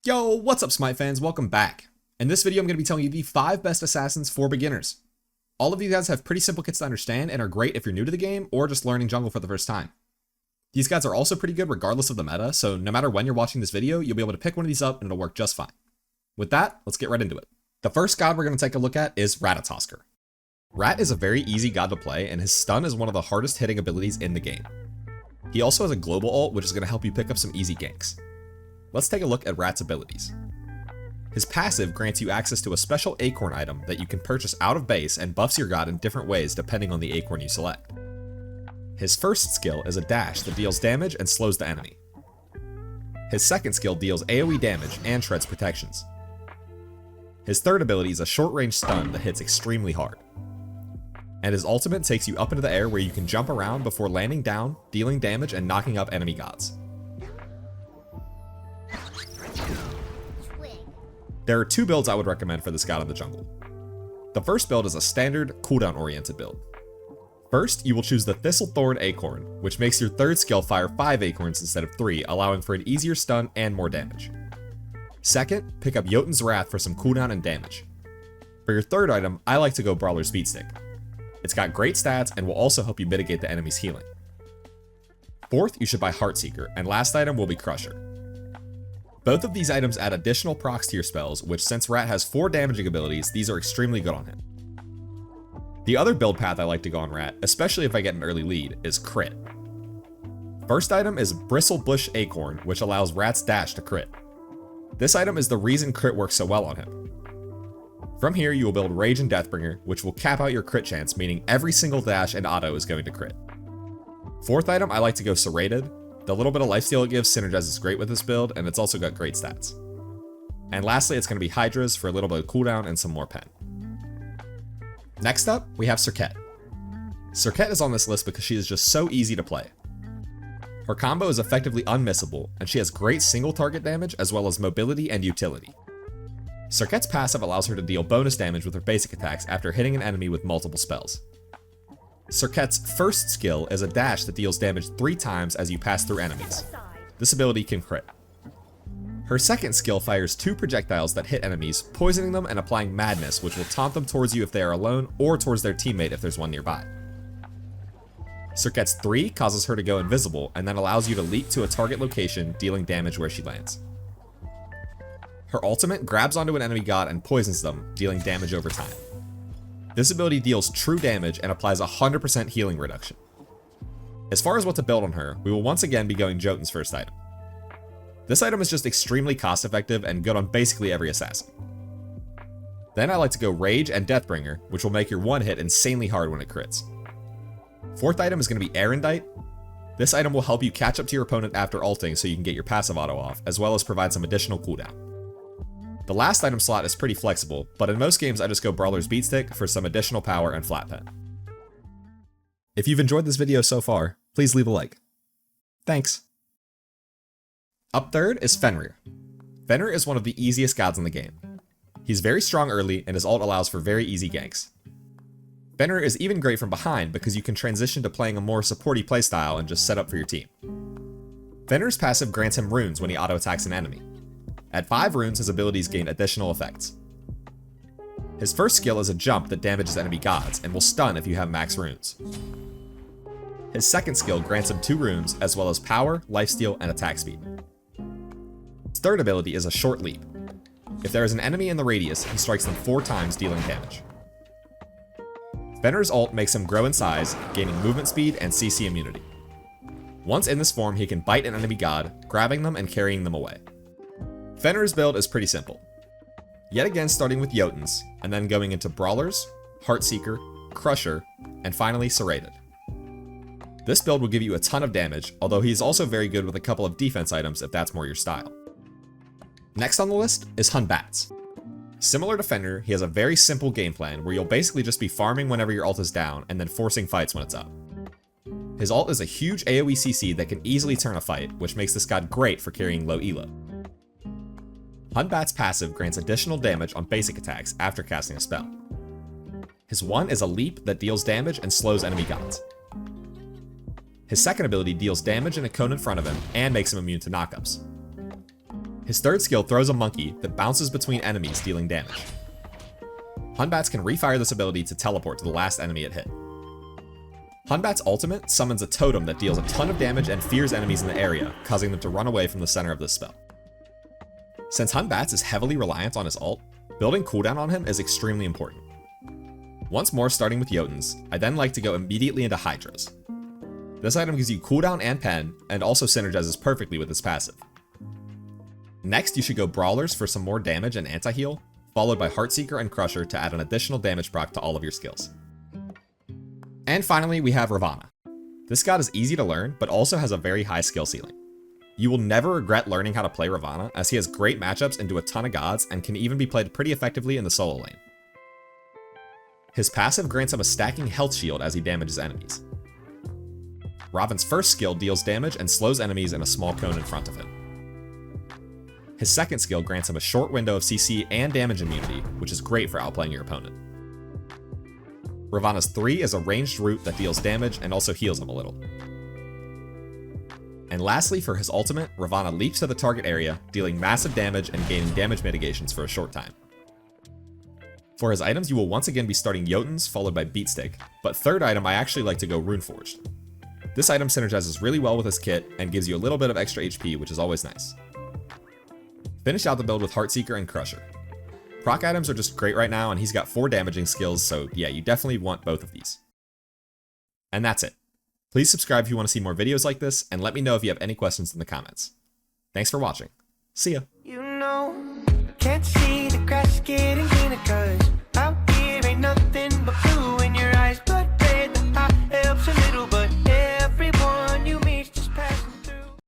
Yo, what's up, Smite fans? Welcome back. In this video, I'm going to be telling you the 5 best assassins for beginners. All of these guys have pretty simple kits to understand and are great if you're new to the game or just learning jungle for the first time. These guys are also pretty good regardless of the meta, so no matter when you're watching this video, you'll be able to pick one of these up and it'll work just fine. With that, let's get right into it. The first god we're going to take a look at is Ratatoskr. Rat is a very easy god to play, and his stun is one of the hardest hitting abilities in the game. He also has a global ult, which is going to help you pick up some easy ganks. Let's take a look at Rat's abilities. His passive grants you access to a special acorn item that you can purchase out of base and buffs your god in different ways depending on the acorn you select. His first skill is a dash that deals damage and slows the enemy. His second skill deals AoE damage and shreds protections. His third ability is a short-range stun that hits extremely hard. And his ultimate takes you up into the air where you can jump around before landing down, dealing damage, and knocking up enemy gods. There are 2 builds I would recommend for this god in the jungle. The first build is a standard cooldown-oriented build. First, you will choose the Thistlethorn Acorn, which makes your third skill fire 5 acorns instead of 3, allowing for an easier stun and more damage. Second, pick up Jotun's Wrath for some cooldown and damage. For your third item, I like to go Brawler's Beatstick. It's got great stats and will also help you mitigate the enemy's healing. Fourth, you should buy Heartseeker, and last item will be Crusher. Both of these items add additional procs to your spells, which since Rat has 4 damaging abilities, these are extremely good on him. The other build path I like to go on Rat, especially if I get an early lead, is Crit. First item is Bristlebush Acorn, which allows Rat's dash to crit. This item is the reason Crit works so well on him. From here, you will build Rage and Deathbringer, which will cap out your crit chance, meaning every single dash and auto is going to crit. Fourth item, I like to go Serrated. The little bit of lifesteal it gives synergizes great with this build, and it's also got great stats. And lastly, it's going to be Hydras for a little bit of cooldown and some more pen. Next up, we have Serket. Serket is on this list because she is just so easy to play. Her combo is effectively unmissable, and she has great single target damage as well as mobility and utility. Serket's passive allows her to deal bonus damage with her basic attacks after hitting an enemy with multiple spells. Serket's first skill is a dash that deals damage 3 times as you pass through enemies. This ability can crit. Her second skill fires 2 projectiles that hit enemies, poisoning them and applying madness, which will taunt them towards you if they are alone or towards their teammate if there's one nearby. Serket's 3 causes her to go invisible and then allows you to leap to a target location, dealing damage where she lands. Her ultimate grabs onto an enemy god and poisons them, dealing damage over time. This ability deals true damage and applies 100% healing reduction. As far as what to build on her, we will once again be going Jotun's first item. This item is just extremely cost effective and good on basically every assassin. Then I like to go Rage and Deathbringer, which will make your one hit insanely hard when it crits. Fourth item is going to be Erendite. This item will help you catch up to your opponent after ulting so you can get your passive auto off, as well as provide some additional cooldown. The last item slot is pretty flexible, but in most games I just go Brawler's Beatstick for some additional power and flat pen. If you've enjoyed this video so far, please leave a like. Thanks. Up third is Fenrir. Fenrir is one of the easiest gods in the game. He's very strong early and his ult allows for very easy ganks. Fenrir is even great from behind because you can transition to playing a more supporty playstyle and just set up for your team. Fenrir's passive grants him runes when he auto attacks an enemy. At 5 runes, his abilities gain additional effects. His first skill is a jump that damages enemy gods and will stun if you have max runes. His second skill grants him 2 runes as well as power, lifesteal, and attack speed. His third ability is a short leap. If there is an enemy in the radius, he strikes them 4 times, dealing damage. Fenrir's ult makes him grow in size, gaining movement speed and CC immunity. Once in this form, he can bite an enemy god, grabbing them and carrying them away. Fenrir's build is pretty simple. Yet again starting with Jotun's, and then going into Brawlers, Heartseeker, Crusher, and finally Serrated. This build will give you a ton of damage, although he is also very good with a couple of defense items if that's more your style. Next on the list is Hun Batz. Similar to Fenrir, he has a very simple game plan where you'll basically just be farming whenever your ult is down and then forcing fights when it's up. His ult is a huge AoE CC that can easily turn a fight, which makes this god great for carrying low elo. Hun Batz's passive grants additional damage on basic attacks after casting a spell. His 1 is a leap that deals damage and slows enemy gods. His second ability deals damage in a cone in front of him and makes him immune to knockups. His third skill throws a monkey that bounces between enemies, dealing damage. Hunbat's can refire this ability to teleport to the last enemy it hit. Hunbat's ultimate summons a totem that deals a ton of damage and fears enemies in the area, causing them to run away from the center of this spell. Since Hunbat's is heavily reliant on his ult, building cooldown on him is extremely important. Once more starting with Jotuns, I then like to go immediately into Hydras. This item gives you cooldown and pen, and also synergizes perfectly with his passive. Next, you should go Brawlers for some more damage and anti-heal, followed by Heartseeker and Crusher to add an additional damage proc to all of your skills. And finally, we have Ravana. This god is easy to learn, but also has a very high skill ceiling. You will never regret learning how to play Ravana, as he has great matchups into a ton of gods and can even be played pretty effectively in the solo lane. His passive grants him a stacking health shield as he damages enemies. Raven's first skill deals damage and slows enemies in a small cone in front of him. His second skill grants him a short window of CC and damage immunity, which is great for outplaying your opponent. Ravana's 3 is a ranged root that deals damage and also heals him a little. And lastly, for his ultimate, Ravana leaps to the target area, dealing massive damage and gaining damage mitigations for a short time. For his items, you will once again be starting Jotuns, followed by Beatstick, but third item I actually like to go Runeforged. This item synergizes really well with his kit and gives you a little bit of extra HP, which is always nice. Finish out the build with Heartseeker and Crusher. Proc items are just great right now, and he's got 4 damaging skills, so yeah, you definitely want both of these. And that's it. Please subscribe if you want to see more videos like this, and let me know if you have any questions in the comments. Thanks for watching. See ya! You know, can't see the grass getting greener 'cause